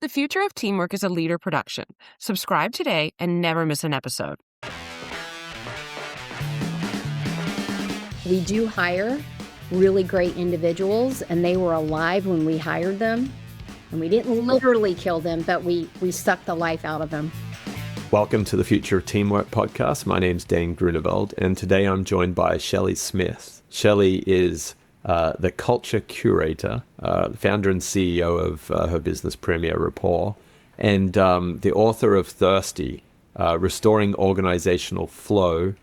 The Future of Teamwork is a Leader production. Subscribe today and never miss an episode. We do hire really great individuals, and they were alive when we hired them. And we didn't literally kill them, but we sucked the life out of them. Welcome to the Future of Teamwork podcast. My name's Dane Grunewald, and today I'm joined by Shelley Smith. Shelley is the Culture Curator, founder and CEO of her business Premier Rapport, and the author of Thirsty, Restoring Organizational Flow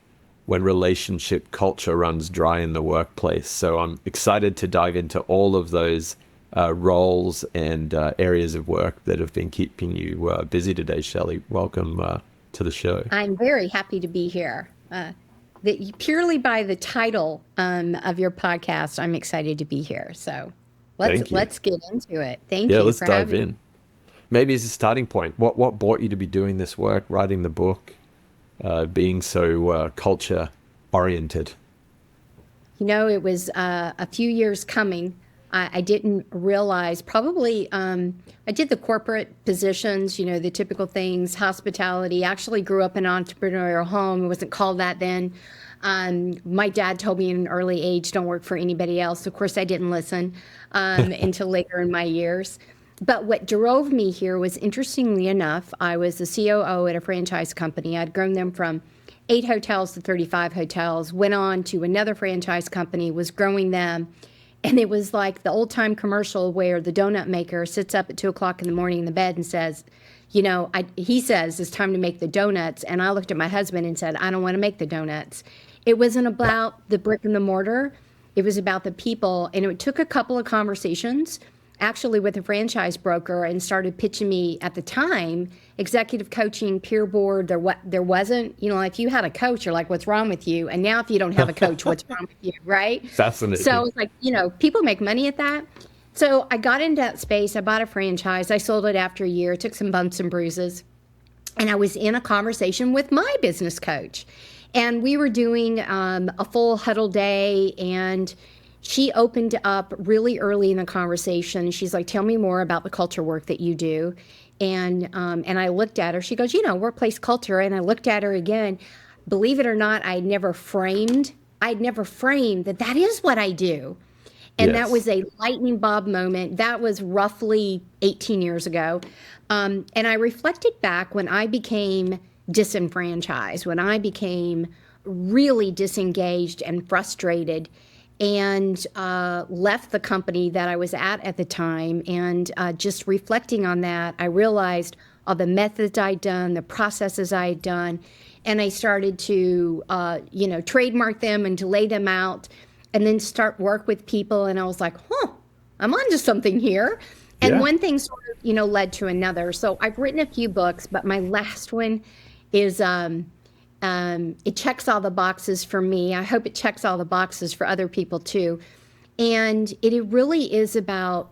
When Relationship Culture Runs Dry in the Workplace. So I'm excited to dive into all of those roles and areas of work that have been keeping you busy today, Shelley. Welcome to the show. I'm very happy to be here. Purely by the title of your podcast, I'm excited to be here. So let's get into it. Thank you. Yeah, let's for dive having in. me. Maybe as a starting point, what brought you to be doing this work, writing the book, being so culture oriented? You know, it was a few years coming. I didn't realize, probably, I did the corporate positions, you know, the typical things, hospitality. Actually grew up in an entrepreneurial home. It wasn't called that then. My dad told me in an early age, don't work for anybody else. Of course, I didn't listen until later in my years. But what drove me here was, interestingly enough, I was the COO at a franchise company. I'd grown them from 8 hotels to 35 hotels, went on to another franchise company, was growing them. And it was like the old time commercial where the donut maker sits up at 2:00 in the morning in the bed and says, you know, he says it's time to make the donuts. And I looked at my husband and said, I don't want to make the donuts. It wasn't about the brick and the mortar. It was about the people. And it took a couple of conversations actually with a franchise broker, and started pitching me at the time executive coaching, peer board. There wasn't, you know, if you had a coach, you're like, what's wrong with you? And now if you don't have a coach, what's wrong with you, right? Fascinating. So it's like, you know, people make money at that. So I got into that space. I bought a franchise. I sold it after a year. It took some bumps and bruises. And I was in a conversation with my business coach. And we were doing a full huddle day, and she opened up really early in the conversation. She's like, tell me more about the culture work that you do. And I looked at her. She goes, you know, workplace culture. And I looked at her again. Believe it or not, I'd never framed that is what I do. And Yes. That was a lightning bob moment. That was roughly 18 years ago. And I reflected back when I became disenfranchised, when I became really disengaged and frustrated, and left the company that I was at the time. And just reflecting on that, I realized all the methods I'd done, the processes I had done, and I started to, trademark them and to lay them out, and then start work with people. And I was like, I'm onto something here. And one thing sort of, led to another. So I've written a few books, but my last one is, it checks all the boxes for me. I hope it checks all the boxes for other people too. And it really is about,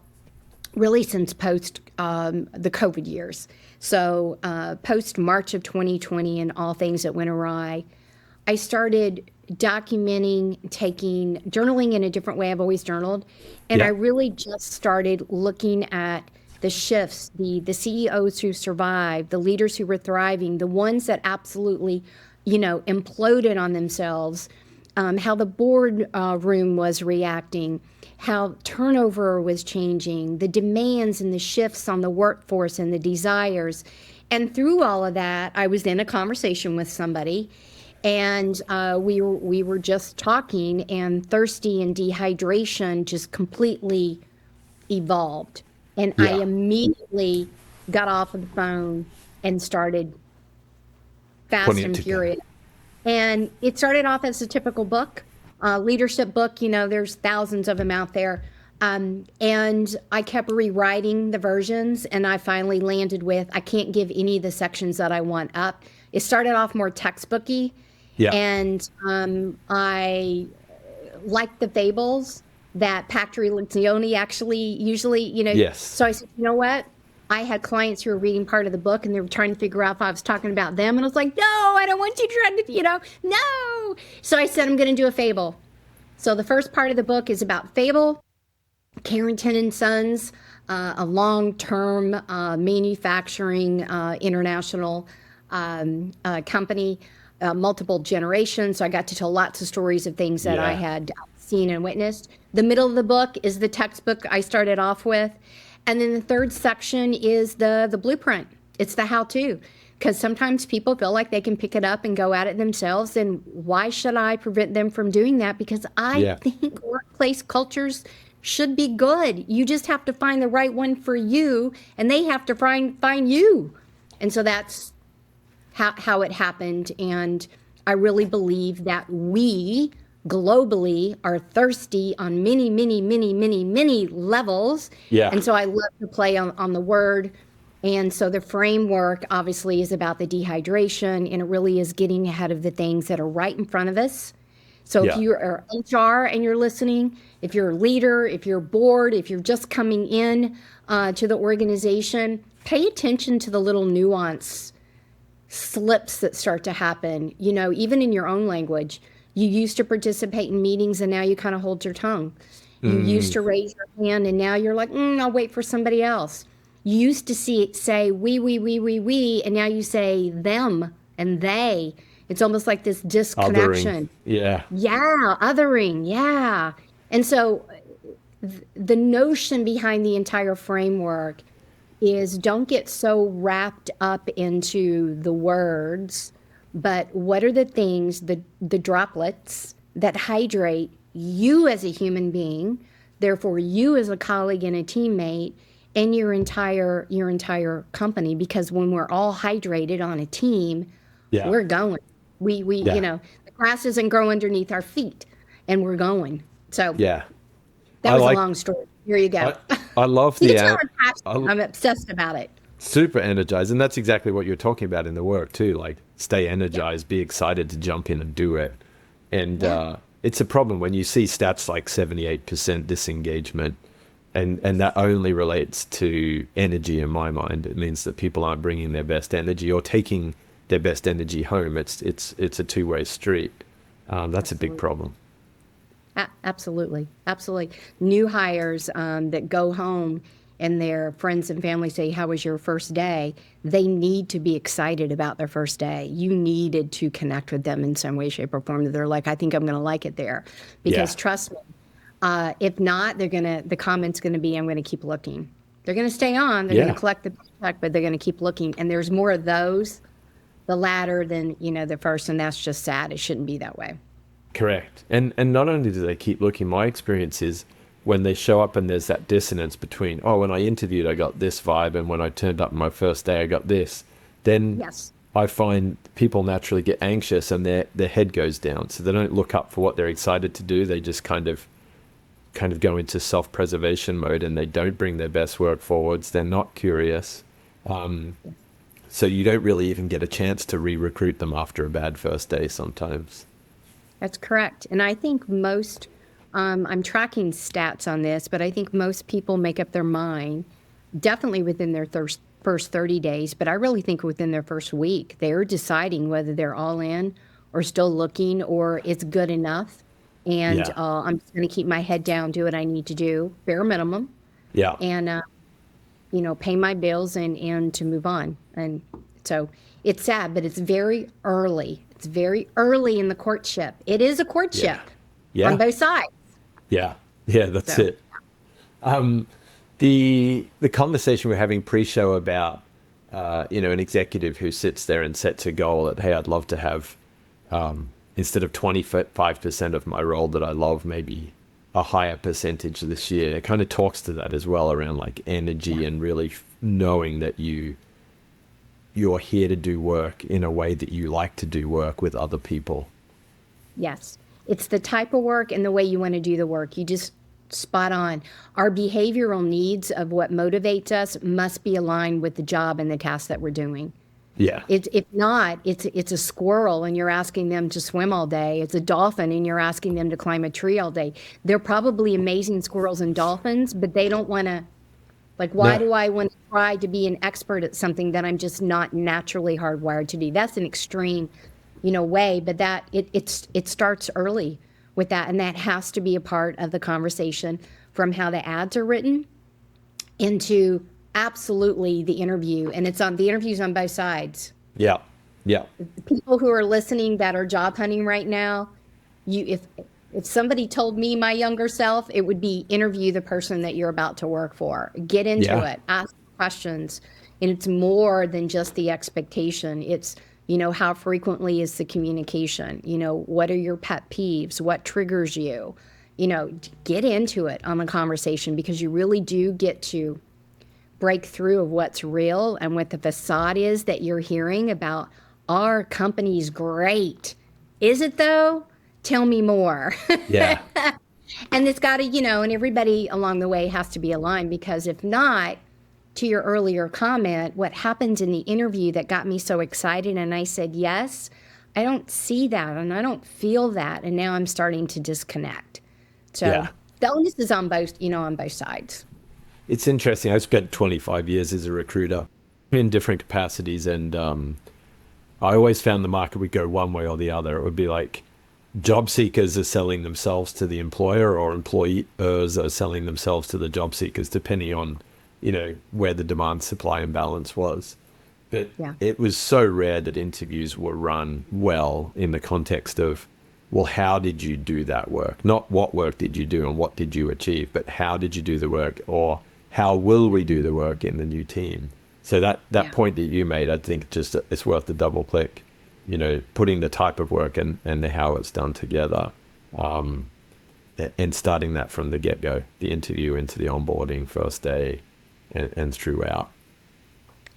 really since post the COVID years. So post March of 2020 and all things that went awry, I started documenting, journaling in a different way. I've always journaled. And I really just started looking at the shifts, the CEOs who survived, the leaders who were thriving, the ones that absolutely imploded on themselves, how the board room was reacting, how turnover was changing, the demands and the shifts on the workforce and the desires. And through all of that, I was in a conversation with somebody, and we were just talking, and thirsty and dehydration just completely evolved. And I immediately got off of the phone and started Fast and Furious. And it started off as a typical book, leadership book. There's thousands of them out there. And I kept rewriting the versions, and I finally landed with, I can't give any of the sections that I want up. It started off more textbooky. And I liked the fables that Patrick Lencioni actually usually, So I said, you know what? I had clients who were reading part of the book, and they were trying to figure out if I was talking about them. And I was like, no, I don't want you trying to, no. So I said, I'm going to do a fable. So the first part of the book is about fable, Carrington and Sons, a long-term manufacturing international company, multiple generations. So I got to tell lots of stories of things that I had seen and witnessed. The middle of the book is the textbook I started off with. And then the third section is the blueprint. It's the how-to. Because sometimes people feel like they can pick it up and go at it themselves. And why should I prevent them from doing that? Because I think workplace cultures should be good. You just have to find the right one for you, and they have to find you. And so that's how it happened. And I really believe that we globally are thirsty on many levels. And so I love to play on the word. And so the framework obviously is about the dehydration, and it really is getting ahead of the things that are right in front of us. So if you are HR and you're listening, if you're a leader, if you're bored, if you're just coming in to the organization, pay attention to the little nuance slips that start to happen. You know, even in your own language, you used to participate in meetings and now you kind of hold your tongue. You used to raise your hand and now you're like, I'll wait for somebody else. You used to say we, and now you say them and they. It's almost like this disconnection. Othering. Othering. And so the notion behind the entire framework is don't get so wrapped up into the words, but what are the things, the droplets that hydrate you as a human being, therefore you as a colleague and a teammate, and your entire company? Because when we're all hydrated on a team, we're going. We you know, the grass doesn't grow underneath our feet, and we're going. So that was a long story. Here you go. I love I'm obsessed about it. Super energized, and that's exactly what you're talking about in the work too. Like, stay energized, be excited to jump in and do it. And it's a problem when you see stats like 78% disengagement. And that only relates to energy in my mind. It means that people aren't bringing their best energy or taking their best energy home. It's a two-way street. That's a big problem. Absolutely. New hires that go home and their friends and family say, how was your first day? They need to be excited about their first day. You needed to connect with them in some way, shape, or form. They're like, I think I'm going to like it there. Because trust me, if not, the comment's going to be, I'm going to keep looking. They're going to stay on. They're going to collect the paycheck, but they're going to keep looking. And there's more of those, the latter, than the first. And that's just sad. It shouldn't be that way. Correct. And not only do they keep looking, my experience is when they show up and there's that dissonance between, when I interviewed, I got this vibe, and when I turned up on my first day, I got this. Then I find people naturally get anxious and their head goes down. So they don't look up for what they're excited to do. They just kind of go into self-preservation mode, and they don't bring their best work forwards. They're not curious. So you don't really even get a chance to re-recruit them after a bad first day sometimes. That's correct. And I think most, I'm tracking stats on this, but I think most people make up their mind, definitely within their first 30 days, but I really think within their first week, they're deciding whether they're all in or still looking, or it's good enough. And I'm just going to keep my head down, do what I need to do, bare minimum. And, pay my bills and to move on. And so it's sad, but it's very early. It's very early in the courtship. It is a courtship on both sides. That's it. The conversation we're having pre-show about, an executive who sits there and sets a goal that, hey, I'd love to have, instead of 25% of my role that I love, maybe a higher percentage this year. It kind of talks to that as well, around like energy and really knowing that you're here to do work in a way that you like to do work with other people. Yes. It's the type of work and the way you want to do the work. You just spot on. Our behavioral needs of what motivates us must be aligned with the job and the task that we're doing. If not, it's a squirrel and you're asking them to swim all day. It's a dolphin and you're asking them to climb a tree all day. They're probably amazing squirrels and dolphins, but they don't want to. Like, why do I want to try to be an expert at something that I'm just not naturally hardwired to do? That's an extreme, way, but that it starts early with that, and that has to be a part of the conversation, from how the ads are written into absolutely the interview. And the interviews on both sides. Yeah. Yeah. People who are listening that are job hunting right now, if somebody told me my younger self, it would be interview the person that you're about to work for. Get into it, ask questions. And it's more than just the expectation. It's, how frequently is the communication? What are your pet peeves? What triggers you? Get into it on the conversation, because you really do get to break through of what's real and what the facade is that you're hearing about our company's great. Is it though? Tell me more. Yeah. And it's got to, and everybody along the way has to be aligned, because if not, to your earlier comment, what happened in the interview that got me so excited and I said yes, I don't see that and I don't feel that, and now I'm starting to disconnect. So the onus is on both sides. It's interesting. I spent 25 years as a recruiter in different capacities, and I always found the market would go one way or the other. It would be like job seekers are selling themselves to the employer, or employers are selling themselves to the job seekers, depending on, where the demand supply imbalance was. But it was so rare that interviews were run well in the context of, well, how did you do that work? Not what work did you do and what did you achieve, but how did you do the work, or how will we do the work in the new team? So that point that you made, I think just it's worth the double click, putting the type of work and how it's done together, and starting that from the get-go, the interview into the onboarding, first day, and throughout.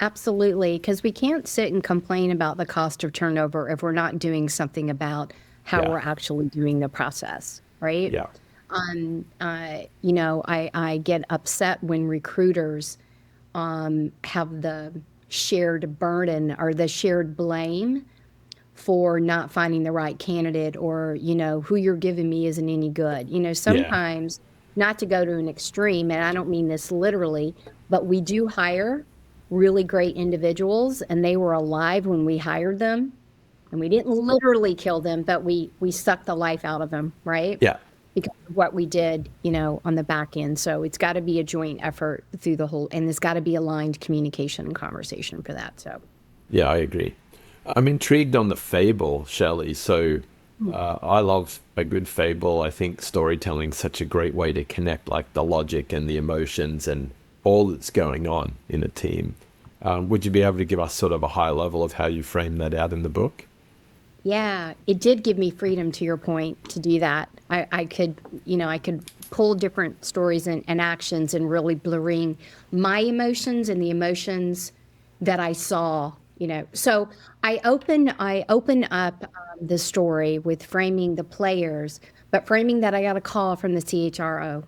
Absolutely, because we can't sit and complain about the cost of turnover if we're not doing something about how we're actually doing the process, right? Yeah. I get upset when recruiters have the shared burden or the shared blame for not finding the right candidate, or, who you're giving me isn't any good. Sometimes, not to go to an extreme, and I don't mean this literally, but we do hire really great individuals, and they were alive when we hired them, and we didn't literally kill them, but we sucked the life out of them, right? Yeah. Because of what we did, on the back end. So it's got to be a joint effort through the whole, and there's got to be aligned communication and conversation for that. So. Yeah, I agree. I'm intrigued on the fable, Shelley. So I love a good fable. I think storytelling's such a great way to connect like the logic and the emotions and all that's going on in a team. Would you be able to give us sort of a high level of how you frame that out in the book? Yeah, it did give me freedom, to your point, to do that. I could pull different stories and actions and really blurring my emotions and the emotions that I saw, So I open up the story with framing the players, but framing that I got a call from the CHRO.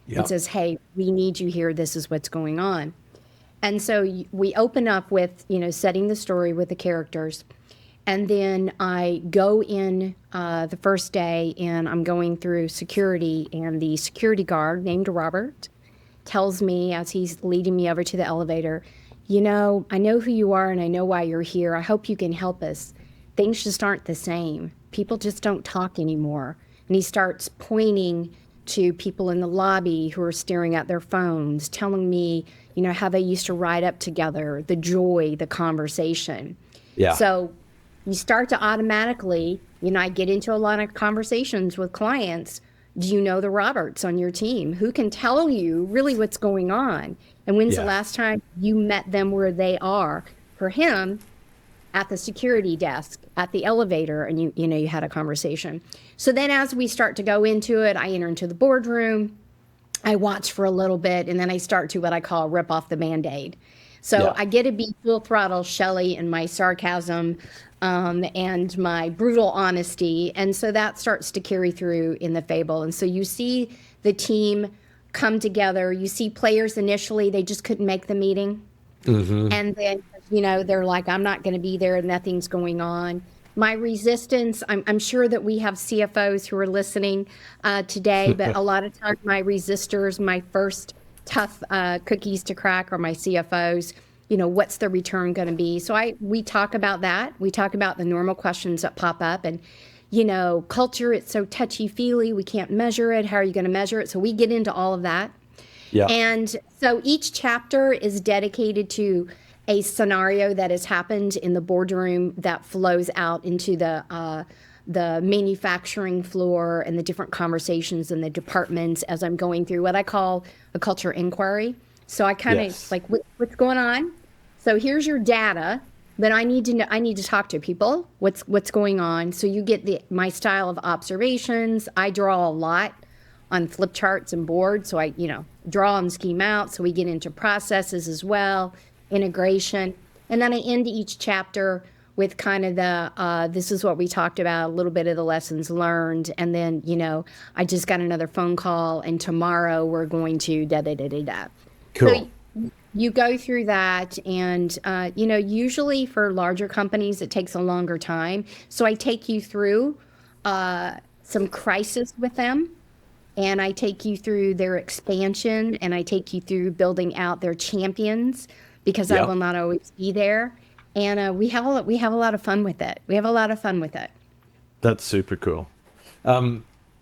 Yep. And says, hey, we need you here. This is what's going on. And so we open up with, setting the story with the characters. And then I go in the first day, and I'm going through security, and the security guard named Robert tells me, as he's leading me over to the elevator, I know who you are and I know why you're here. I hope you can help us. Things just aren't the same. People just don't talk anymore. And he starts pointing to people in the lobby who are staring at their phones, telling me, how they used to ride up together, the joy, the conversation. Yeah. So you start to automatically, I get into a lot of conversations with clients. Do you know the Roberts on your team? Who can tell you really what's going on? And when's the last time you met them where they are? For him, at the security desk, at the elevator, and you had a conversation. So then as we start to go into it, I enter into the boardroom, I watch for a little bit, and then I start to what I call rip off the Band-Aid. So I get to be full throttle Shelley in my sarcasm and my brutal honesty. And so that starts to carry through in the fable. And so you see the team come together. You see players initially, they just couldn't make the meeting. Mm-hmm. And then, they're like, I'm not going to be there. Nothing's going on. My resistance, I'm sure that we have CFOs who are listening today, but a lot of times my resistors, my first tough cookies to crack are my CFOs. What's the return going to be? So we talk about that. We talk about the normal questions that pop up, and, culture, it's so touchy-feely. We can't measure it. How are you going to measure it? So we get into all of that. Yeah. And so each chapter is dedicated to a scenario that has happened in the boardroom that flows out into the manufacturing floor and the different conversations in the departments as I'm going through what I call a culture inquiry. So I kind of Yes. like, what's going on? So here's your data. Then I need to know, I need to talk to people. What's going on? So you get my style of observations. I draw a lot on flip charts and boards. So I, draw and scheme out. So we get into processes as well, integration. And then I end each chapter with kind of this is what we talked about, a little bit of the lessons learned. And then, I just got another phone call and tomorrow we're going to da da da da da. Cool. So you go through that and, usually for larger companies, it takes a longer time. So I take you through some crisis with them. And I take you through their expansion and I take you through building out their champions because I will not always be there. And we have a lot of fun with it. We have a lot of fun with it. That's super cool.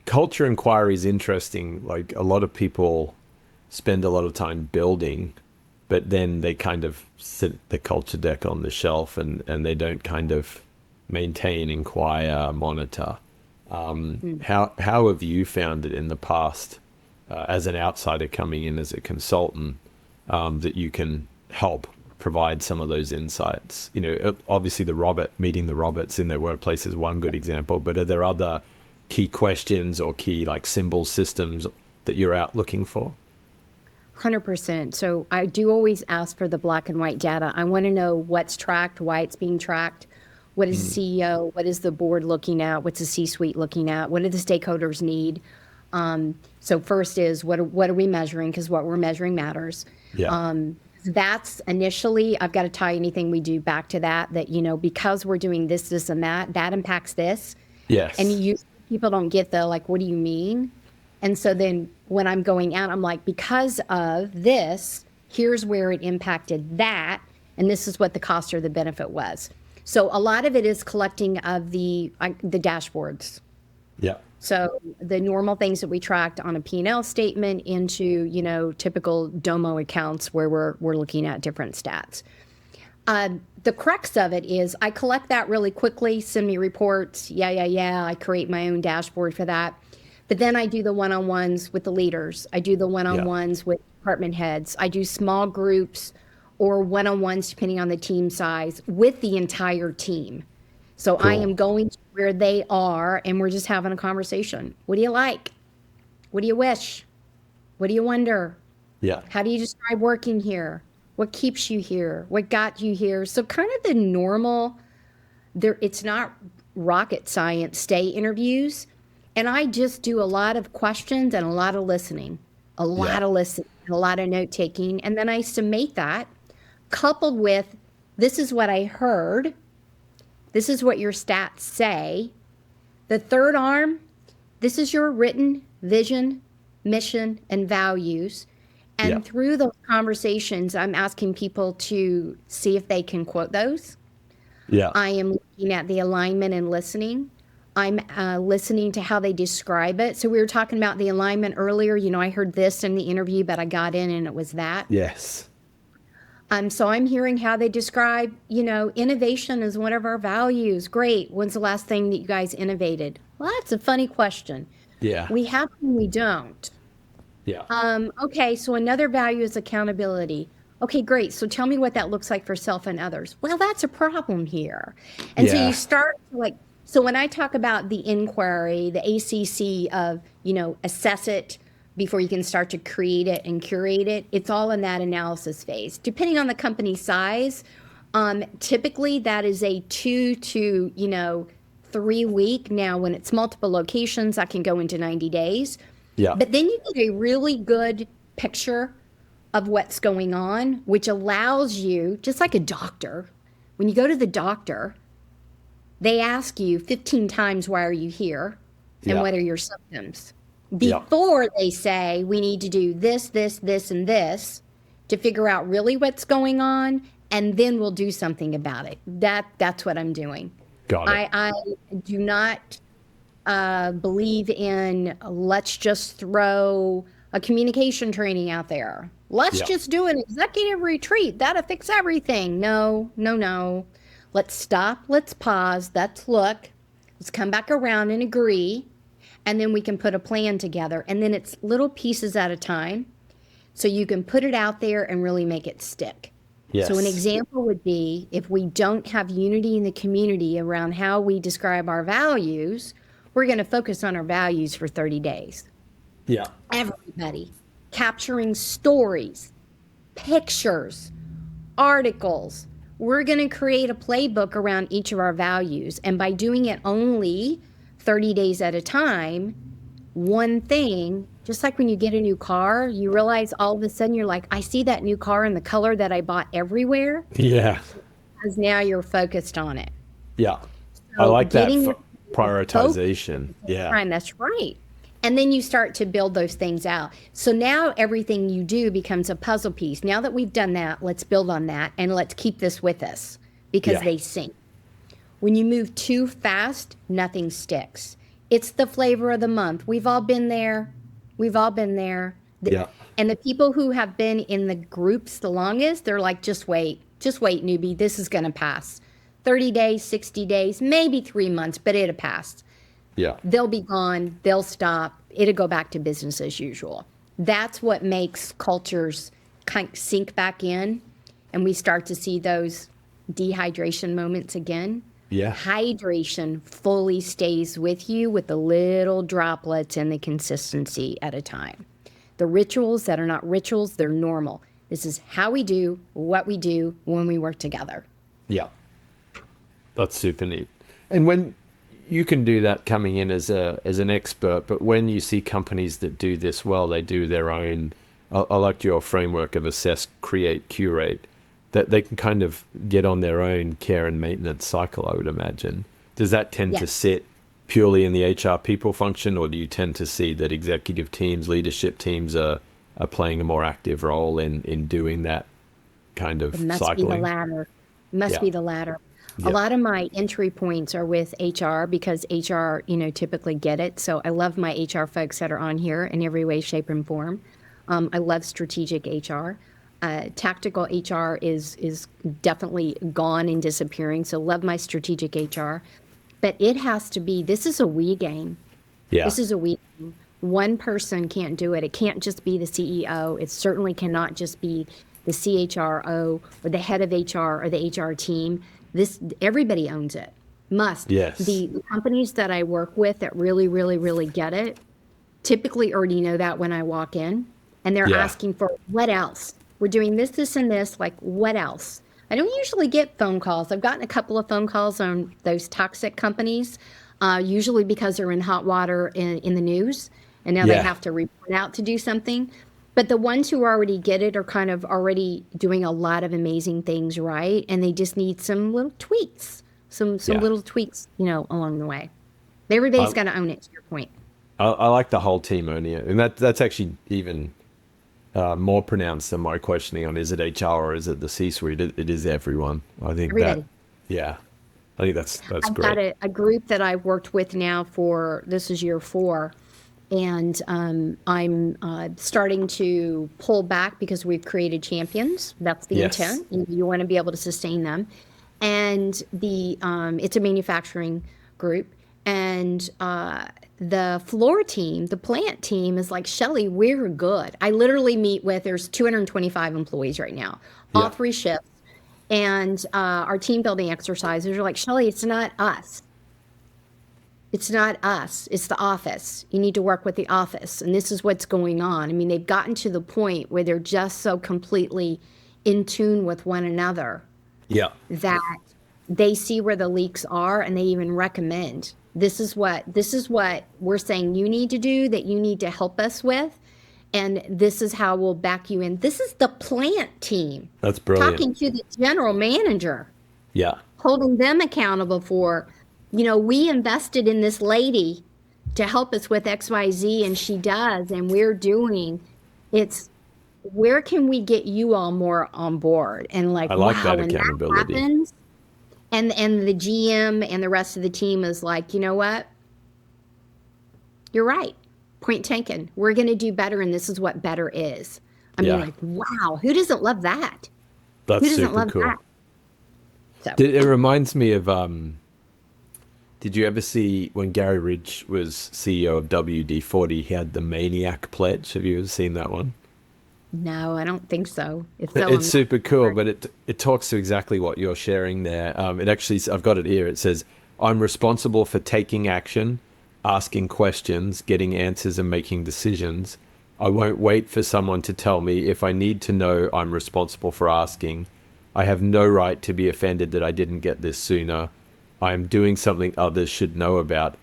Culture inquiry is interesting. Like a lot of people spend a lot of time building, but then they kind of sit the culture deck on the shelf and they don't kind of maintain, inquire, monitor. How have you found it in the past as an outsider coming in as a consultant that you can help provide some of those insights? Obviously meeting the Roberts in their workplace is one good example, but are there other key questions or key like symbol systems that you're out looking for? 100%. So I do always ask for the black and white data. I want to know what's tracked, why it's being tracked. What is the CEO? What is the board looking at? What's the C-suite looking at? What do the stakeholders need? So first is what are we measuring? Because what we're measuring matters. Yeah. That's initially, I've got to tie anything we do back to that, because we're doing this, this, and that impacts this. Yes. And people don't get what do you mean? And so then when I'm going out, I'm like, because of this, here's where it impacted that. And this is what the cost or the benefit was. So a lot of it is collecting of the dashboards. Yeah. So the normal things that we tracked on a P&L statement into, typical Domo accounts where we're looking at different stats. The crux of it is I collect that really quickly, send me reports. Yeah. I create my own dashboard for that. But then I do the one-on-ones with the leaders. I do the one-on-ones with department heads. I do small groups or one-on-ones depending on the team size with the entire team. So Cool. I am going to where they are and we're just having a conversation. What do you like? What do you wish? What do you wonder? Yeah. How do you describe working here? What keeps you here? What got you here? So kind of the normal, it's not rocket science stay interviews. And I just do a lot of questions and a lot of listening, a lot of note taking. And then I summate that coupled with, this is what I heard. This is what your stats say. The third arm, this is your written vision, mission, and values. And through those conversations, I'm asking people to see if they can quote those. Yeah. I am looking at the alignment and listening. I'm listening to how they describe it. So we were talking about the alignment earlier. I heard this in the interview, but I got in and it was that. Yes. So I'm hearing how they describe, innovation is one of our values. Great. When's the last thing that you guys innovated? Well, that's a funny question. Yeah. We have and we don't. Yeah. Okay, so another value is accountability. Okay, great. So tell me what that looks like for self and others. Well, that's a problem here. And so you start so when I talk about the inquiry, the ACC of, assess it before you can start to create it and curate it, it's all in that analysis phase. Depending on the company size, typically that is a 2 to, 3 week. Now, when it's multiple locations, that can go into 90 days. Yeah. But then you get a really good picture of what's going on, which allows you, just like a doctor, when you go to the doctor, they ask you 15 times, why are you here? And what are your symptoms? Before they say, we need to do this, this, this, and this to figure out really what's going on, and then we'll do something about it. That's what I'm doing. Got it. I do not believe in let's just throw a communication training out there. Let's just do an executive retreat. That'll fix everything. No, no, no. Let's stop. Let's pause. Let's look. Let's come back around and agree. And then we can put a plan together. And then it's little pieces at a time. So you can put it out there and really make it stick. Yes. So an example would be if we don't have unity in the community around how we describe our values, we're going to focus on our values for 30 days. Yeah. Everybody capturing stories, pictures, articles. We're going to create a playbook around each of our values. And by doing it only 30 days at a time, one thing, just like when you get a new car, you realize all of a sudden you're like, I see that new car in the color that I bought everywhere. Yeah. Because now you're focused on it. Yeah. So I like that getting prioritization. Yeah. Right, that's right. And then you start to build those things out. So now everything you do becomes a puzzle piece. Now that we've done that, let's build on that and let's keep this with us because they sync. When you move too fast, nothing sticks. It's the flavor of the month. We've all been there. We've all been there. Yeah. And the people who have been in the groups the longest, they're like, just wait, newbie. This is going to pass. 30 days, 60 days, maybe 3 months, but it'll pass. Yeah. They'll be gone. They'll stop. It'll go back to business as usual. That's what makes cultures kind of sink back in. And we start to see those dehydration moments again. Yeah. Hydration fully stays with you with the little droplets and the consistency at a time. The rituals that are not rituals, they're normal. This is how we do what we do when we work together. Yeah. That's super neat. And when you can do that coming in as an expert, but when you see companies that do this well, they do their own, I like your framework of assess, create, curate, that they can kind of get on their own care and maintenance cycle, I would imagine. Does that tend to sit purely in the HR people function, or do you tend to see that executive teams, leadership teams are playing a more active role in doing that kind of cycling? It must be the latter. Must be the latter. A lot of my entry points are with HR because HR, typically get it. So I love my HR folks that are on here in every way, shape, and form. I love strategic HR. Tactical HR is definitely gone and disappearing. So love my strategic HR. But it has to be, this is a we game. Yeah. This is a we game. One person can't do it. It can't just be the CEO. It certainly cannot just be the CHRO or the head of HR or the HR team. Everybody owns it. Must. Yes. The companies that I work with that really, really, really get it typically already know that when I walk in, and they're asking for what else? We're doing this, this, and this. Like, what else? I don't usually get phone calls. I've gotten a couple of phone calls on those toxic companies, usually because they're in hot water in the news, and now they have to report out to do something. But the ones who already get it are kind of already doing a lot of amazing things right, and they just need some little tweaks, some little tweaks, along the way. Everybody's got to own it, to your point. I like the whole team owning it, and that's actually even more pronounced than my questioning on is it HR or is it the C-suite? It is everyone. I think Everybody. I think that's I've great. got a group that I've worked with now this is year 4. And I'm starting to pull back because we've created champions. That's the intent. You want to be able to sustain them. And it's a manufacturing group. And the floor team, the plant team is like, Shelley, we're good. I literally meet with, there's 225 employees right now, all 3 shifts. And our team building exercises are like, Shelley, it's not us. It's not us. It's the office. You need to work with the office. And this is what's going on. I mean, they've gotten to the point where they're just so completely in tune with one another that they see where the leaks are and they even recommend, this is what we're saying you need to do, that you need to help us with. And this is how we'll back you in. This is the plant team. That's brilliant. Talking to the general manager. Yeah. Holding them accountable for, we invested in this lady to help us with XYZ, and she does, and we're doing. It's where can we get you all more on board? And like, I like wow, that when accountability. that happens, and the GM and the rest of the team is like, you know what? You're right. point taken. We're going to do better, and this is what better is. I mean, like, wow, who doesn't love that? That's who doesn't super love cool. that? So. It reminds me of, did you ever see when Gary Ridge was CEO of WD-40, he had the Maniac Pledge? Have you ever seen that one? No, I don't think so. It's super cool, but it talks to exactly what you're sharing there. It actually, I've got it here. It says, I'm responsible for taking action, asking questions, getting answers, and making decisions. I won't wait for someone to tell me. If I need to know, I'm responsible for asking. I have no right to be offended that I didn't get this sooner. I am doing something others should know about.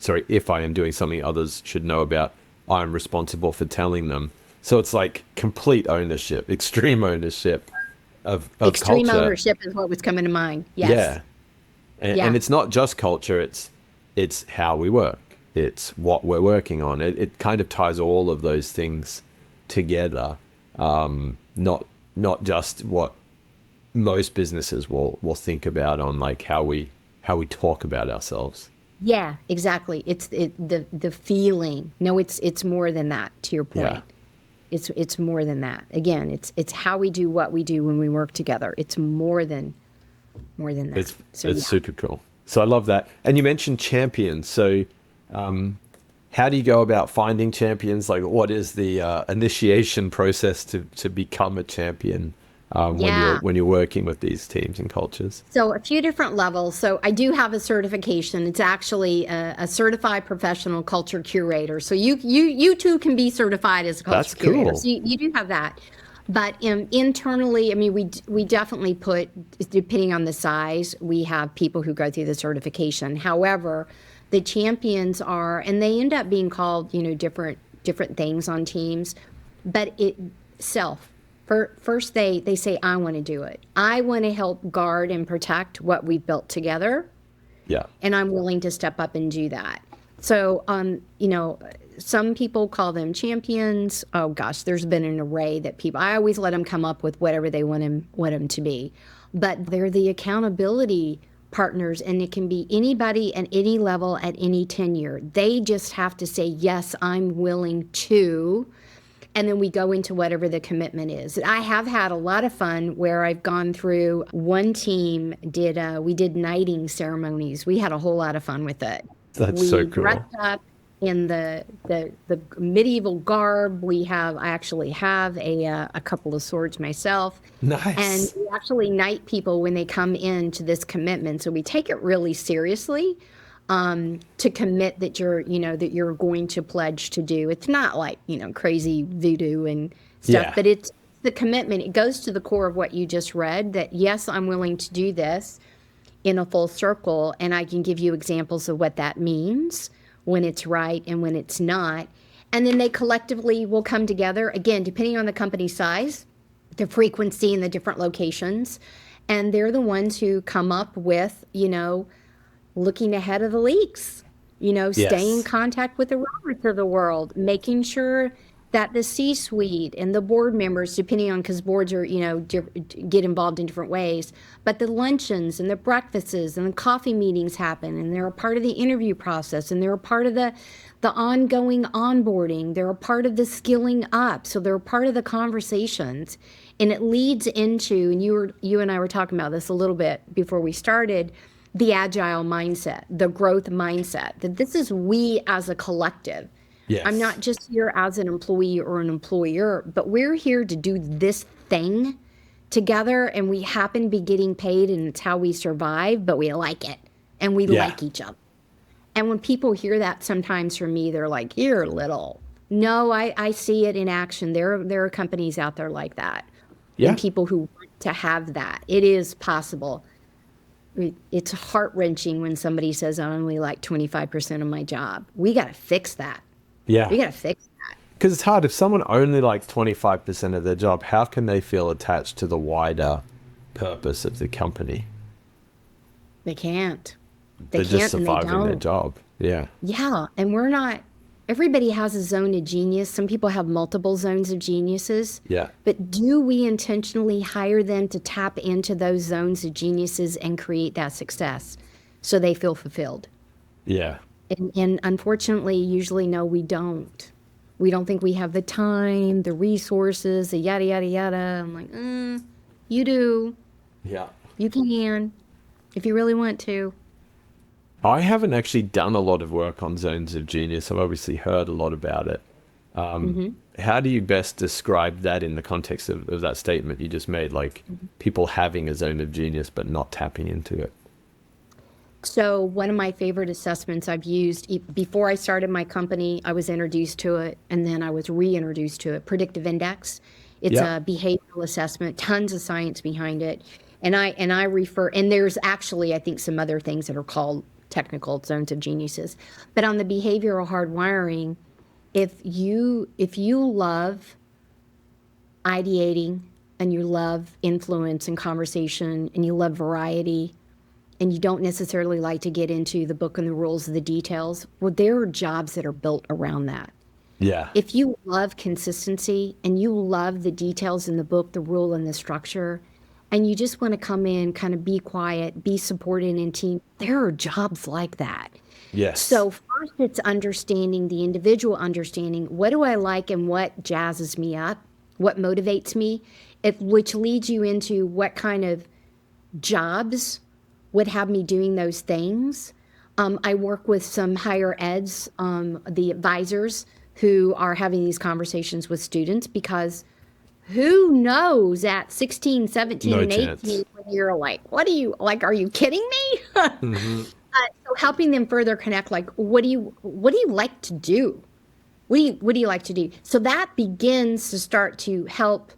Sorry, if I am doing something others should know about, I'm responsible for telling them. So it's like complete ownership, extreme ownership of extreme culture. ownership is what was coming to mind. Yes. Yeah. And it's not just culture, it's how we work. It's what we're working on. It kind of ties all of those things together. Not just what most businesses will think about on like how we talk about ourselves. Yeah, exactly. It's the feeling. No, it's more than that, to your point. Yeah. It's more than that. Again, it's how we do what we do when we work together. It's more than that. It's super cool. So I love that. And you mentioned champions. So how do you go about finding champions? Like, what is the initiation process to become a champion when you're working with these teams and cultures? So a few different levels. So I do have a certification. It's actually a certified professional culture curator. So you too can be certified as a culture curator. Cool. So you do have that. But internally, I mean, we definitely put, depending on the size, we have people who go through the certification. However, the champions are, and they end up being called, different things on teams, but first they say, I want to do it. I want to help guard and protect what we've built together. Yeah. And I'm willing to step up and do that. So, some people call them champions. Oh gosh, there's been an array that I always let them come up with whatever they want them to be. But they're the accountability partners, and it can be anybody at any level at any tenure. They just have to say, yes, I'm willing to. And then we go into whatever the commitment is. I have had a lot of fun where I've gone through, one team we did knighting ceremonies. We had a whole lot of fun with it. That's so cool. We dressed up in the medieval garb. I actually have a couple of swords myself. Nice. And we actually knight people when they come into this commitment. So we take it really seriously. To commit that you're going to pledge to do. It's not like, crazy voodoo and stuff, but it's the commitment. It goes to the core of what you just read, that yes, I'm willing to do this in a full circle. And I can give you examples of what that means when it's right and when it's not. And then they collectively will come together, again, depending on the company size, the frequency and the different locations. And they're the ones who come up with, looking ahead of the leaks, staying in contact with the Roberts of the world, making sure that the C-suite and the board members, depending on, because boards are, get involved in different ways, but the luncheons and the breakfasts and the coffee meetings happen, and they're a part of the interview process, and they're a part of the ongoing onboarding. They're a part of the skilling up. So they're a part of the conversations. And it leads into, and you and I were talking about this a little bit before we started, the agile mindset, the growth mindset, that this is we as a collective. Yes. I'm not just here as an employee or an employer, but we're here to do this thing together, and we happen to be getting paid, and it's how we survive, but we like it, and we like each other. And when people hear that sometimes from me, they're like, you're little. No, I see it in action. There are companies out there like that. Yeah. And people who want to have that. It is possible. It's heart-wrenching when somebody says, I only like 25% of my job. We got to fix that. Yeah. We got to fix that. Because it's hard. If someone only likes 25% of their job, how can they feel attached to the wider purpose of the company? They can't. They're just surviving their job. Yeah. Yeah. And we're not, everybody has a zone of genius. Some people have multiple zones of geniuses. Yeah. But do we intentionally hire them to tap into those zones of geniuses and create that success so they feel fulfilled? Yeah. And unfortunately, usually, no, we don't. We don't think we have the time, the resources, the yada, yada, yada. I'm like, you do. Yeah. You can, if you really want to. I haven't actually done a lot of work on zones of genius. I've obviously heard a lot about it. How do you best describe that in the context of that statement you just made, like people having a zone of genius but not tapping into it? So one of my favorite assessments I've used before I started my company, I was introduced to it, and then I was reintroduced to it. Predictive index. It's Yeah. a behavioral assessment, tons of science behind it. And I refer, and there's actually, I think, some other things that are called technical zones of geniuses. But on the behavioral hardwiring, if you love ideating and you love influence and conversation and you love variety and you don't necessarily like to get into the book and the rules of the details, well, there are jobs that are built around that. Yeah. If you love consistency and you love the details in the book, the rule and the structure, and you just want to come in, kind of be quiet, be supported in team, there are jobs like that. Yes. So first it's understanding the individual, understanding what do I like and what jazzes me up, what motivates me, which leads you into what kind of jobs would have me doing those things. I work with some higher eds, the advisors who are having these conversations with students, because who knows at 16, 17, No and chance. 18 when you're like, what do you like? Are you kidding me? So helping them further connect, like, what do you like to do? What do you like to do? So that begins to start to help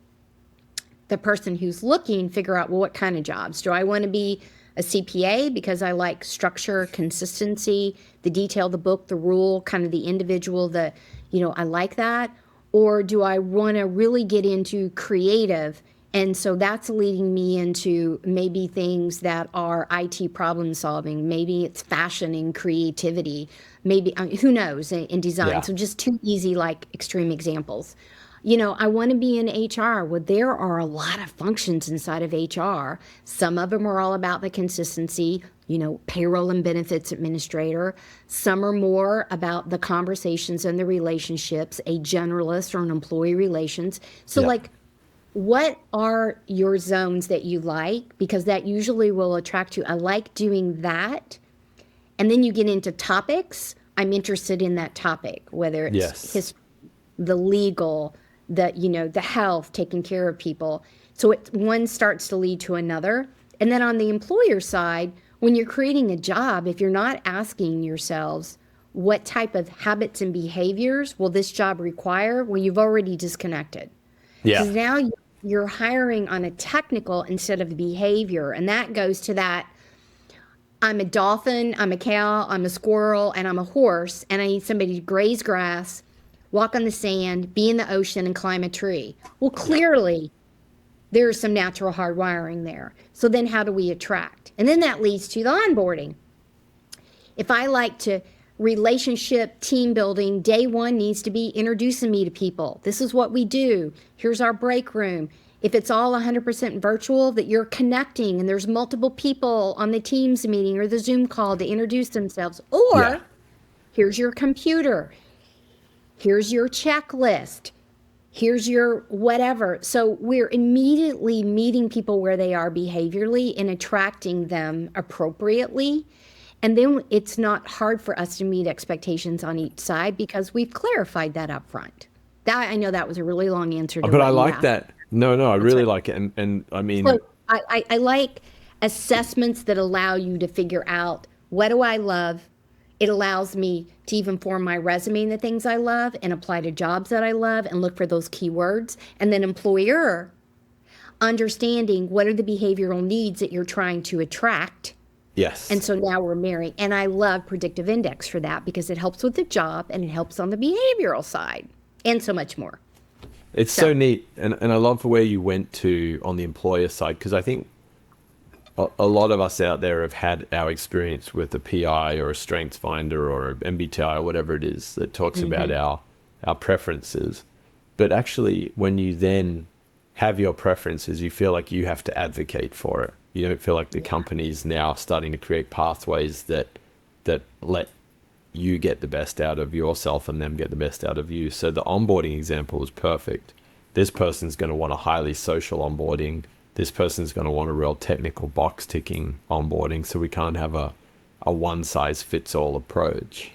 the person who's looking figure out, well, what kind of jobs? Do I want to be a CPA because I like structure, consistency, the detail, the book, the rule, kind of the individual, I like that. Or do I want to really get into creative? And so that's leading me into maybe things that are IT problem solving. Maybe it's fashion and creativity. Maybe, who knows, in design. Yeah. So just two easy, like extreme examples. I want to be in HR. Well, there are a lot of functions inside of HR. Some of them are all about the consistency, payroll and benefits administrator. Some are more about the conversations and the relationships, a generalist or an employee relations. So Yeah. like, what are your zones that you like? Because that usually will attract you. I like doing that. And then you get into topics. I'm interested in that topic, whether it's Yes. history, the legal, the health, taking care of people. So one starts to lead to another. And then on the employer side, when you're creating a job, if you're not asking yourselves what type of habits and behaviors will this job require, well, you've already disconnected. Because Yeah. now you're hiring on a technical instead of behavior. And that goes to that, I'm a dolphin, I'm a cow, I'm a squirrel, and I'm a horse, and I need somebody to graze grass, walk on the sand, be in the ocean, and climb a tree. Well, clearly, there's some natural hardwiring there. So then how do we attract? And then that leads to the onboarding. If I like to relationship, team building, day one needs to be introducing me to people. This is what we do. Here's our break room. If it's all 100% virtual, that you're connecting and there's multiple people on the Teams meeting or the Zoom call to introduce themselves. Or Yeah. here's your computer. Here's your checklist. Here's your whatever. So we're immediately meeting people where they are behaviorally and attracting them appropriately. And then it's not hard for us to meet expectations on each side because we've clarified that up front. That, I know that was a really long answer to But what I you like asked. that. No, I really right. like it. And I mean, So I like assessments that allow you to figure out, what do I love? It allows me to even form my resume and the things I love and apply to jobs that I love and look for those keywords. And then employer, understanding what are the behavioral needs that you're trying to attract. yes. And so now we're marrying. And I love predictive index for that because it helps with the job and it helps on the behavioral side and so much more. It's so neat. And I love where you went to on the employer side, because I think a lot of us out there have had our experience with a PI or a strengths finder or an MBTI or whatever it is that talks about our preferences. But actually, when you then have your preferences, you feel like you have to advocate for it. You don't feel like the company's now starting to create pathways that let you get the best out of yourself and them get the best out of you. So the onboarding example is perfect. This person's going to want a highly social onboarding. This person's going to want a real technical box ticking onboarding. So we can't have a one size fits all approach.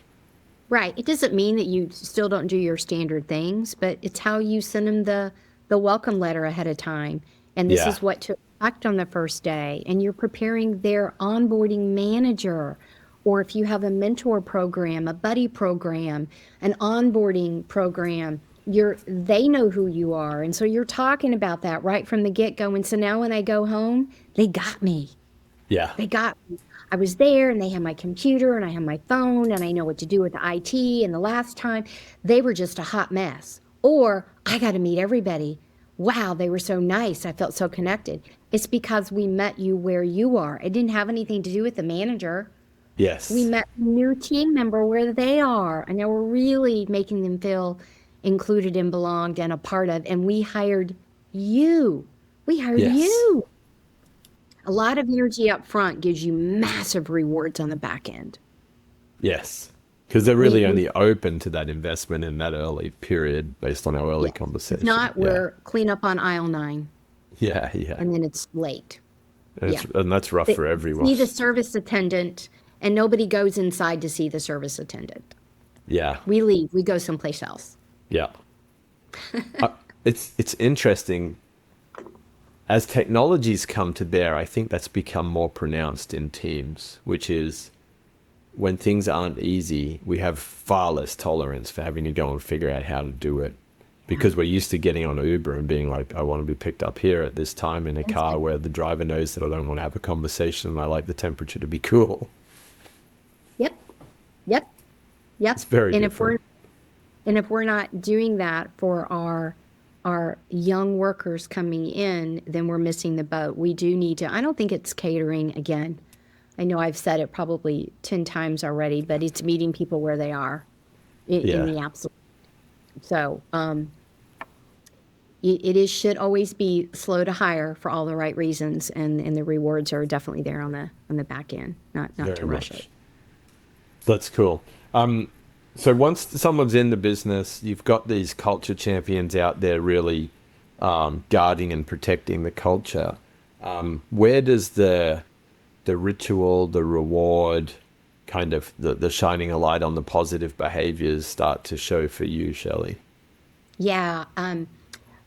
Right. It doesn't mean that you still don't do your standard things, but it's how you send them the welcome letter ahead of time. And this is what to expect on the first day. And you're preparing their onboarding manager. Or if you have a mentor program, a buddy program, an onboarding program, they know who you are. And so you're talking about that right from the get-go. And so now when I go home, they got me. Yeah. They got me. I was there and they had my computer and I had my phone and I know what to do with the IT. And the last time they were just a hot mess. Or I got to meet everybody. Wow, they were so nice. I felt so connected. It's because we met you where you are. It didn't have anything to do with the manager. Yes. We met a new team member where they are. And now we're really making them feel included and belonged and a part of. And we hired you. We hired you. A lot of energy up front gives you massive rewards on the back end. Yes. Because they're really only open to that investment in that early period based on our early conversation. If not, we're clean up on aisle 9. Yeah. And then it's late. And that's rough for everyone. See the service attendant, and nobody goes inside to see the service attendant. Yeah. We leave. We go someplace else. Yeah. It's interesting. As technologies come to bear, I think that's become more pronounced in teams, which is when things aren't easy, we have far less tolerance for having to go and figure out how to do it. Because we're used to getting on Uber and being like, I want to be picked up here at this time in a car where the driver knows that I don't want to have a conversation and I like the temperature to be cool. Yep. It's very different. If we're not doing that for our young workers coming in, then we're missing the boat. We do need to, I don't think it's catering again. I know I've said it probably 10 times already, but it's meeting people where they are in the absolute. So it should always be slow to hire for all the right reasons, and the rewards are definitely there on the back end, not to rush it. That's cool. So once someone's in the business, you've got these culture champions out there really guarding and protecting the culture. Where does the ritual, the reward, kind of the shining a light on the positive behaviors start to show for you, Shelley? Yeah.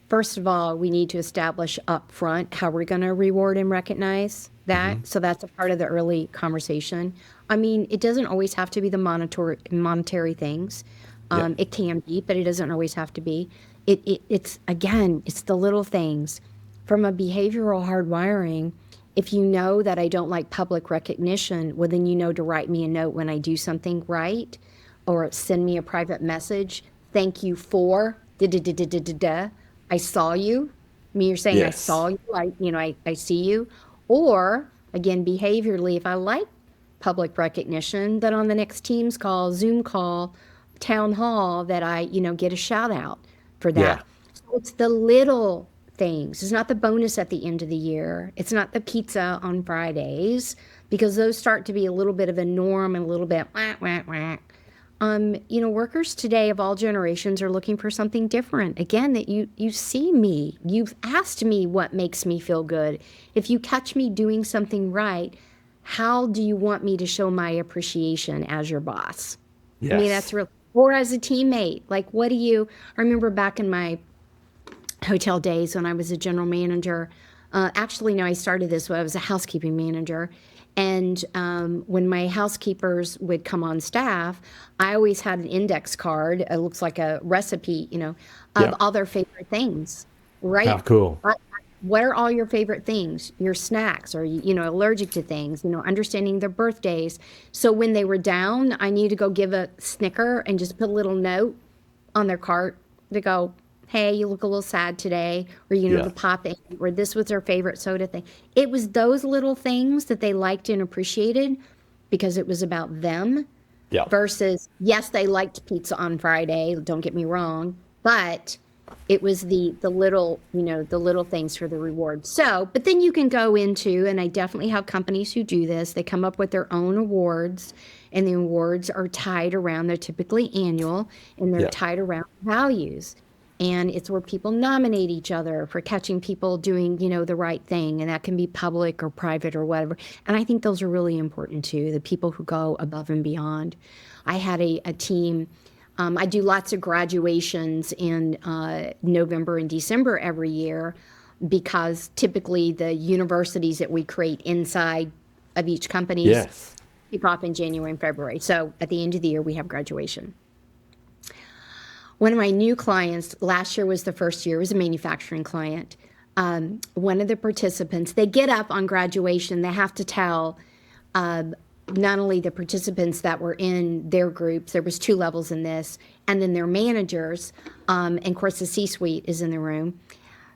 First of all, we need to establish up front how we're going to reward and recognize that. Mm-hmm. So that's a part of the early conversation. I mean, it doesn't always have to be the monetary things. It can be, but it doesn't always have to be. It's the little things. From a behavioral hardwiring, if you know that I don't like public recognition, well, then you know to write me a note when I do something right, or send me a private message. Thank you for I saw you. You're saying I saw you. I see you. Or again, behaviorally, if I like public recognition, then on the next Teams call, Zoom call, town hall, that I get a shout out for that. Yeah. So it's the little things. It's not the bonus at the end of the year. It's not the pizza on Fridays, because those start to be a little bit of a norm and a little bit whack, whack, whack. Workers today of all generations are looking for something different. Again, that you see me. You've asked me what makes me feel good. If you catch me doing something right, how do you want me to show my appreciation as your boss? Yes. I mean, that's real. Or as a teammate. Like, I remember back in my hotel days when I was a general manager. I started this when I was a housekeeping manager. And when my housekeepers would come on staff, I always had an index card. It looks like a recipe, of all their favorite things, right? How cool. What are all your favorite things? Your snacks, or, allergic to things, understanding their birthdays. So when they were down, I needed to go give a snicker and just put a little note on their cart to go, hey, you look a little sad today, or, to pop in, or this was their favorite soda thing. It was those little things that they liked and appreciated because it was about them versus, yes, they liked pizza on Friday, don't get me wrong, but It was the little, the little things for the reward. So, but then you can go into, and I definitely have companies who do this. They come up with their own awards, and the awards are tied around, they're typically annual, and they're Yeah. tied around values. And it's where people nominate each other for catching people doing, the right thing. And that can be public or private or whatever. And I think those are really important too, the people who go above and beyond. I had a team. I do lots of graduations in November and December every year because typically the universities that we create inside of each company Yes. kick off in January and February. So at the end of the year, we have graduation. One of my new clients, last year was the first year, was a manufacturing client. One of the participants, they get up on graduation, they have to tell not only the participants that were in their groups, there was 2 levels in this, and then their managers, and of course the C-suite is in the room,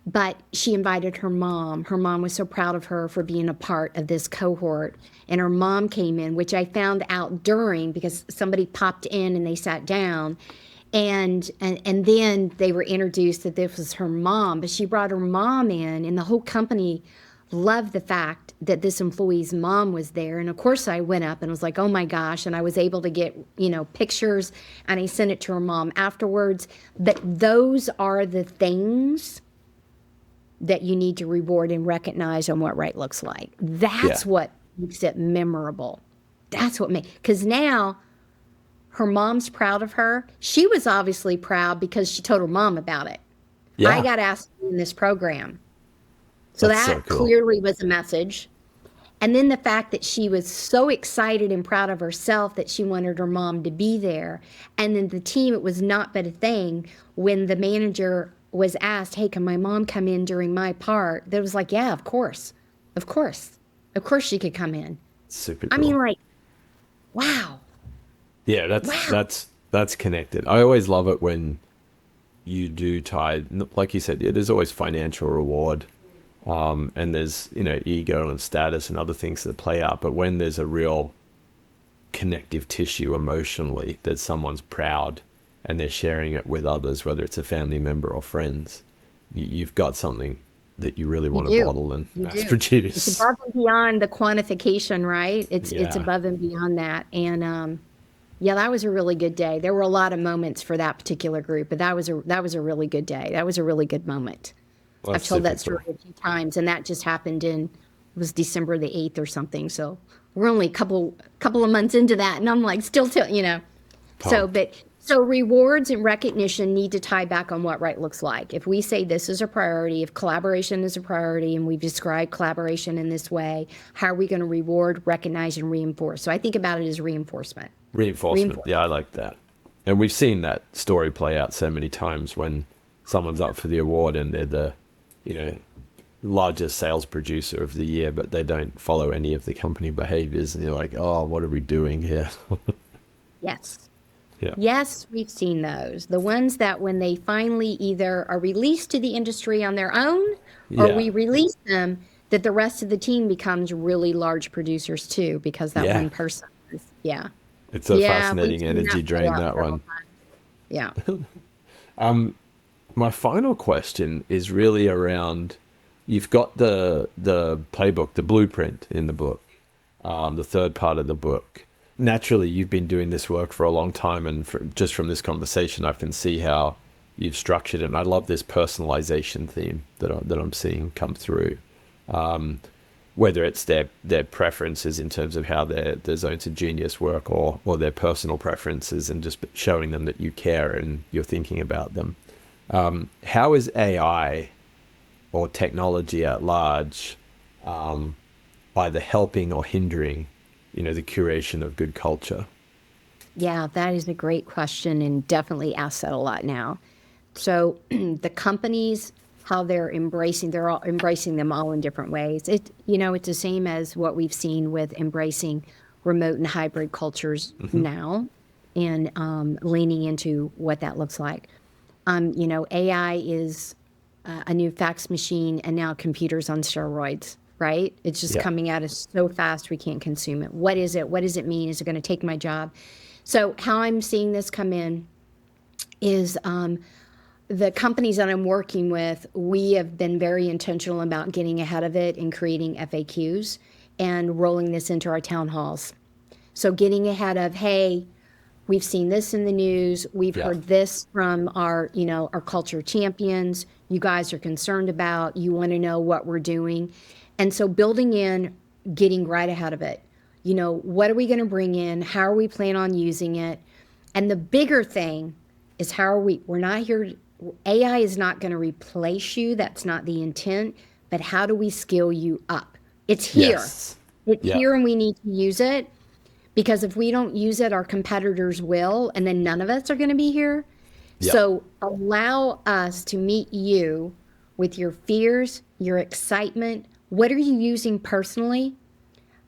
but she invited her mom. Her mom was so proud of her for being a part of this cohort, and her mom came in, which I found out during, because somebody popped in and they sat down, and then they were introduced that this was her mom, but she brought her mom in, and the whole company loved the fact that this employee's mom was there. And of course I went up and was like, oh my gosh, and I was able to get pictures, and I sent it to her mom afterwards. But those are the things that you need to reward and recognize on what right looks like. That's what makes it memorable. That's what makes, because now her mom's proud of her. She was obviously proud because she told her mom about it. Yeah. I got asked in this program. So That's that so cool. clearly was a message. And then the fact that she was so excited and proud of herself that she wanted her mom to be there. And then the team, it was not but a thing when the manager was asked, hey, can my mom come in during my part? That was like, yeah, of course. Of course. Of course she could come in. Super cool. I mean, like, wow. Yeah, that's connected. I always love it when you do tie, like you said, there's always financial reward, and there's ego and status and other things that play out. But when there's a real connective tissue emotionally, that someone's proud and they're sharing it with others, whether it's a family member or friends, you've got something that you really want to bottle and mass produce. It's above and beyond the quantification, right? It's above and beyond that. And yeah, that was a really good day. There were a lot of moments for that particular group, but that was a really good day. That was a really good moment. Well, I've told that super story a few times, and that just happened it was December the 8th or something. So we're only a couple of months into that, and I'm like still So rewards and recognition need to tie back on what right looks like. If we say this is a priority, if collaboration is a priority, and we've described collaboration in this way, how are we going to reward, recognize, and reinforce? So I think about it as reinforcement. Reinforcement. Yeah, I like that. And we've seen that story play out so many times when someone's up for the award and they're the, largest sales producer of the year, but they don't follow any of the company behaviors. And you're like, oh, what are we doing here? Yes. Yeah. Yes, we've seen those. The ones that when they finally either are released to the industry on their own or we release them, that the rest of the team becomes really large producers too, because that one person is, It's a fascinating we've seen energy drain, that one. Yeah. My final question is really around, you've got the playbook, the blueprint in the book, the third part of the book. Naturally, you've been doing this work for a long time, and just from this conversation, I can see how you've structured it. And I love this personalization theme that I'm seeing come through. Whether it's their preferences in terms of how their zones of genius work, or their personal preferences, and just showing them that you care and you're thinking about them. How is AI or technology at large either helping or hindering, the curation of good culture? Yeah, that is a great question, and definitely asked that a lot now. So the companies, how they're all embracing them all in different ways. It's the same as what we've seen with embracing remote and hybrid cultures now, and leaning into what that looks like. AI is a new fax machine, and now computers on steroids, right? It's just coming at us so fast we can't consume it. What is it? What does it mean? Is it going to take my job? So how I'm seeing this come in is the companies that I'm working with, we have been very intentional about getting ahead of it and creating FAQs and rolling this into our town halls. So getting ahead of, hey, we've seen this in the news. We've heard this from our, our culture champions. You guys are concerned about, you want to know what we're doing. And so building in, getting right ahead of it. What are we going to bring in? How are we planning on using it? And the bigger thing is we're not here, AI is not going to replace you. That's not the intent. But how do we skill you up? It's here. Yes. It's here and we need to use it. Because if we don't use it, our competitors will, and then none of us are going to be here. Yep. So allow us to meet you with your fears, your excitement. What are you using personally?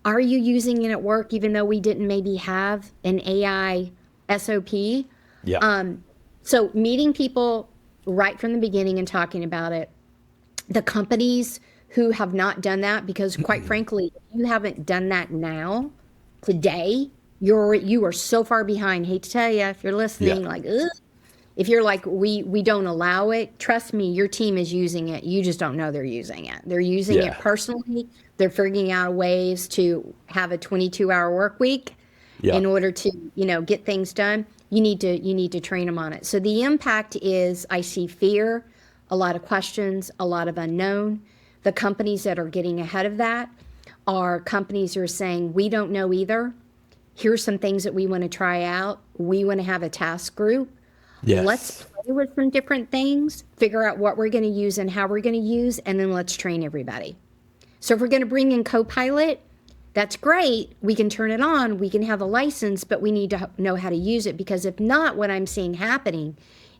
Are you using it at work, even though we didn't maybe have an AI SOP? Yeah. So meeting people right from the beginning and talking about it. The companies who have not done that, because quite frankly, if you haven't done that now, today, you are so far behind. Hate to tell you, if you're listening, like, ugh. If you're like, we don't allow it, trust me, your team is using it. You just don't know they're using it. They're using it personally. They're figuring out ways to have a 22-hour work week in order to, get things done. You need to train them on it. So the impact is, I see fear, a lot of questions, a lot of unknown. The companies that are getting ahead of that are companies who are saying, we don't know either. Here's some things that we want to try out. We want to have a task group. Yes. Let's play with some different things, figure out what we're going to use and how we're going to use, and then let's train everybody. So if we're going to bring in Copilot, that's great. We can turn it on. We can have a license, but we need to know how to use it, because if not, what I'm seeing happening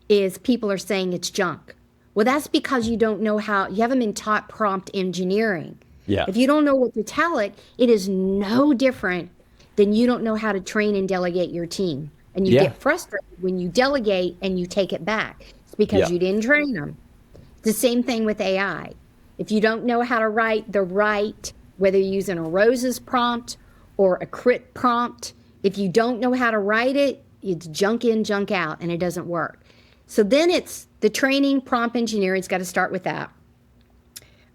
is people are saying it's junk. Well, that's because you don't know you haven't been taught prompt engineering. Yeah. If you don't know what to tell it, it is no different than you don't know how to train and delegate your team. And you get frustrated when you delegate and you take it back. It's because you didn't train them. It's the same thing with AI. If you don't know how to write whether you're using a Rose's prompt or a crit prompt, if you don't know how to write it, it's junk in, junk out, and it doesn't work. So then it's the training, prompt engineering's got to start with that.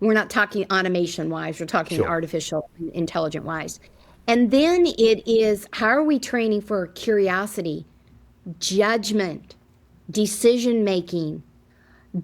We're not talking automation-wise. We're talking artificial intelligent-wise. And then it is, how are we training for curiosity, judgment, decision-making,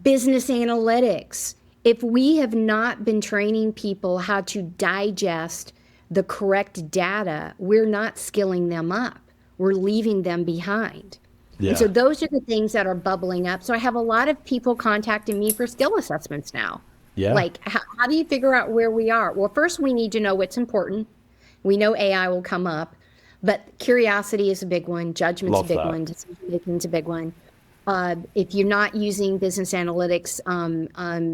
business analytics? If we have not been training people how to digest the correct data, we're not skilling them up. We're leaving them behind. Yeah. And so those are the things that are bubbling up. So I have a lot of people contacting me for skill assessments now. Yeah. Like, how do you figure out where we are? Well, first we need to know what's important. We know AI will come up, but curiosity is a big one. Judgment's a big one. Decision-making's a big one. If you're not using business analytics,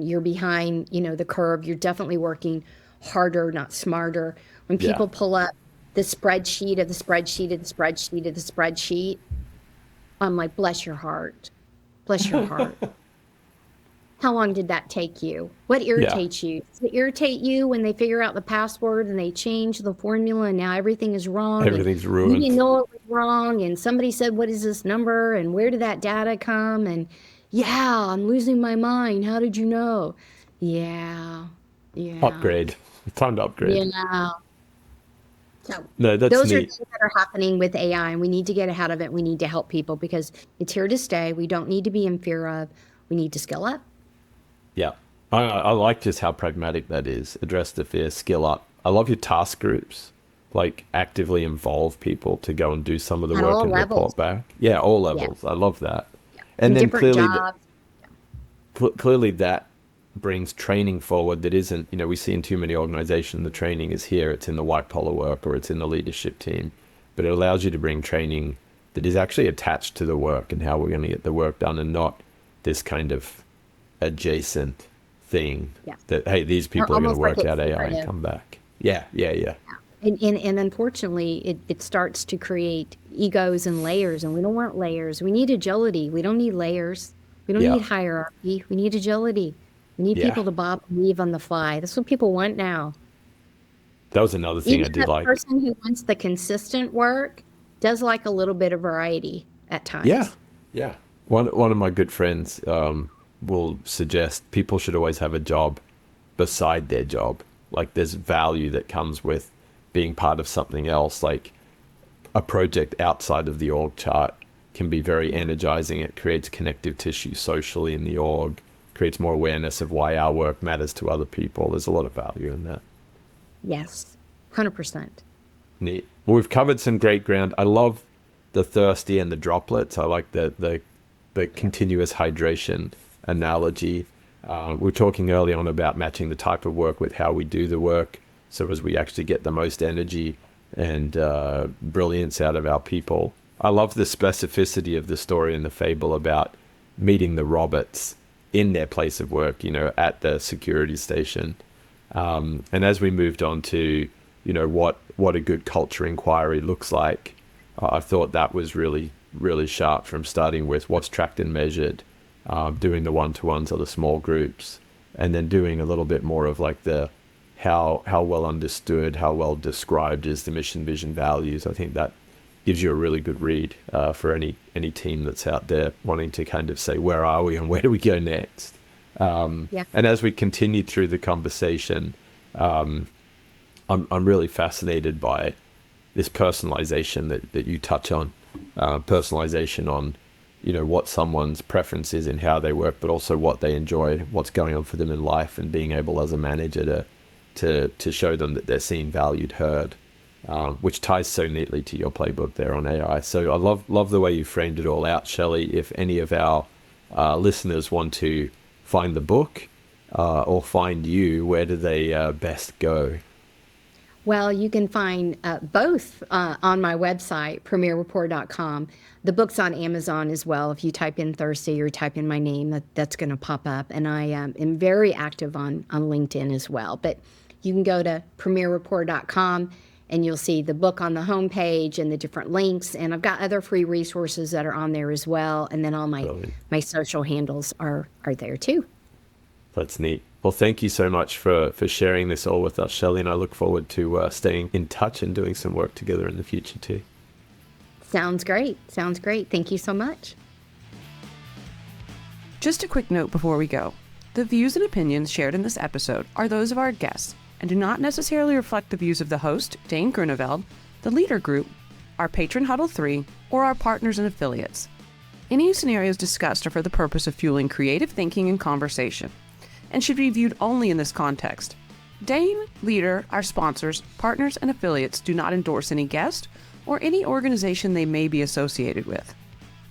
you're behind, the curve. You're definitely working harder, not smarter. When people pull up the spreadsheet of the spreadsheet of the spreadsheet of the spreadsheet, I'm like, bless your heart. Bless your heart. How long did that take you? What irritates you? Does it irritate you when they figure out the password and they change the formula and now everything is wrong? Everything's ruined. You didn't know it was wrong, and somebody said, what is this number, and where did that data come? And I'm losing my mind. How did you know? Yeah. Upgrade. It's time to upgrade. Yeah. So that's those neat. are things that are happening with AI, and we need to get ahead of it. We need to help people because it's here to stay. We don't need to be in fear of. We need to skill up. Yeah. I like just how pragmatic that is. Address the fear, skill up. I love your task groups, like actively involve people to go and do some of the work and report back. Yeah, all levels. Yeah. I love that. Yeah. And then clearly that brings training forward that isn't, we see in too many organizations, the training is here, it's in the white collar work or it's in the leadership team, but it allows you to bring training that is actually attached to the work and how we're going to get the work done, and not this kind of adjacent thing that, hey, these people are going to work out AI and come back. Yeah. And unfortunately, it starts to create egos and layers, and we don't want layers. We need agility. We don't need layers. We don't need hierarchy. We need agility. We need people to bob and weave on the fly. That's what people want now. That was another thing I did like. The person who wants the consistent work does like a little bit of variety at times. Yeah. One of my good friends will suggest people should always have a job beside their job. Like there's value that comes with being part of something else. Like a project outside of the org chart can be very energizing. It creates connective tissue socially in the org, creates more awareness of why our work matters to other people. There's a lot of value in that. Yes, 100%. Neat. Well, we've covered some great ground. I love the thirsty and the droplets. I like the continuous hydration analogy. We were talking early on about matching the type of work with how we do the work, so as we actually get the most energy and brilliance out of our people. I love the specificity of the story and the fable about meeting the Roberts in their place of work, at the security station. And as we moved on to, what a good culture inquiry looks like, I thought that was really, really sharp, from starting with what's tracked and measured, doing the one-to-ones or the small groups, and then doing a little bit more of like the how well understood, how well described is the mission, vision, values. I think that gives you a really good read for any team that's out there wanting to kind of say, where are we and where do we go next? And as we continued through the conversation, I'm really fascinated by this personalization that you touch on, personalization on, what someone's preference is in how they work, but also what they enjoy, what's going on for them in life, and being able as a manager to show them that they're seen, valued, heard, which ties so neatly to your playbook there on AI. So I love the way you framed it all out, Shelley. If any of our listeners want to find the book or find you, where do they best go? Well, you can find both on my website, premierrapport.com. The book's on Amazon as well. If you type in Thirsty or type in my name, that's going to pop up. And I am very active on LinkedIn as well. But you can go to premierrapport.com and you'll see the book on the homepage and the different links. And I've got other free resources that are on there as well. And then all my social handles are there too. That's neat. Well, thank you so much for sharing this all with us, Shelley, and I look forward to staying in touch and doing some work together in the future too. Sounds great. Thank you so much. Just a quick note before we go. The views and opinions shared in this episode are those of our guests and do not necessarily reflect the views of the host, Dane Grunewald, the leader group, our patron Huddle 3, or our partners and affiliates. Any scenarios discussed are for the purpose of fueling creative thinking and conversation, and should be viewed only in this context. Dane, Leader, our sponsors, partners, and affiliates do not endorse any guest or any organization they may be associated with.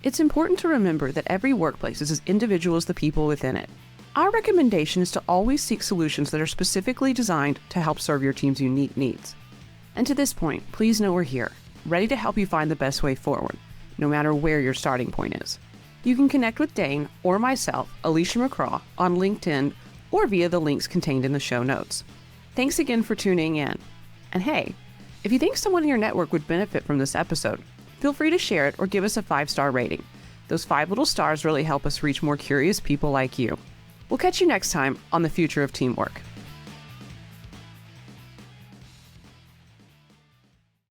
It's important to remember that every workplace is as individual as the people within it. Our recommendation is to always seek solutions that are specifically designed to help serve your team's unique needs. And to this point, please know we're here, ready to help you find the best way forward, no matter where your starting point is. You can connect with Dane or myself, Alicia McCraw, on LinkedIn or via the links contained in the show notes. Thanks again for tuning in. And hey, if you think someone in your network would benefit from this episode, feel free to share it or give us a 5-star rating. Those 5 little stars really help us reach more curious people like you. We'll catch you next time on The Future of Teamwork.